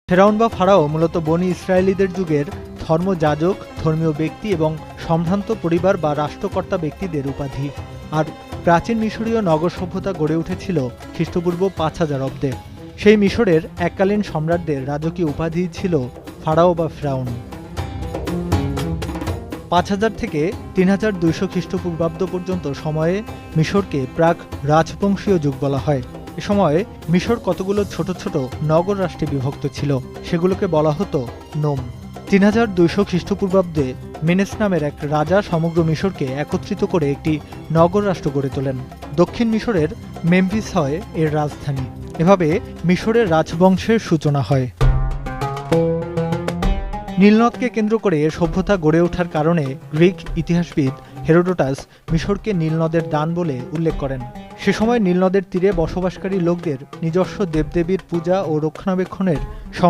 ফেরাউন বা ফারাও মূলত বনি ইসরায়েলিদের যুগের ধর্মযাজক, ধর্মীয় ব্যক্তি এবং সম্ভ্রান্ত পরিবার বা রাষ্ট্রকর্তা ব্যক্তিদের উপাধি। আর প্রাচীন মিশরীয় নগর সভ্যতা গড়ে উঠেছিল খ্রিস্টপূর্ব ৫০০০ অব্দে। সেই মিশরের এককালীন সম্রাটদের রাজকীয় উপাধি ছিল ফারাও বা ফেরাউন। ৫০০০ থেকে ৩২০০ খ্রিস্টপূর্বাব্দ পর্যন্ত সময়ে মিশরকে প্রাক রাজবংশীয় যুগ বলা হয়। এ সময়ে মিশর কতগুলো ছোট ছোট নগর রাষ্ট্রে বিভক্ত ছিল, সেগুলোকে বলা হতো নোম। ৩২০০ খ্রিস্টপূর্বাব্দে মেনেস নামের এক রাজা সমগ্র মিশরকে একত্রিত করে একটি নগর রাষ্ট্র গড়ে তোলেন। দক্ষিণ মিশরের মেমফিস হয় এর রাজধানী। এভাবে মিশরের রাজবংশের সূচনা হয়। নীলনদকে কেন্দ্র করে এর সভ্যতা গড়ে ওঠার কারণে গ্রিক ইতিহাসবিদ হেরোডোটাস মিশরকে নীলনদের দান বলে উল্লেখ করেন। সে সময় নীলনদের তীরে বসবাসকারী লোকদের নিজস্ব দেবদেবীর পূজা ও রক্ষণাবেক্ষণের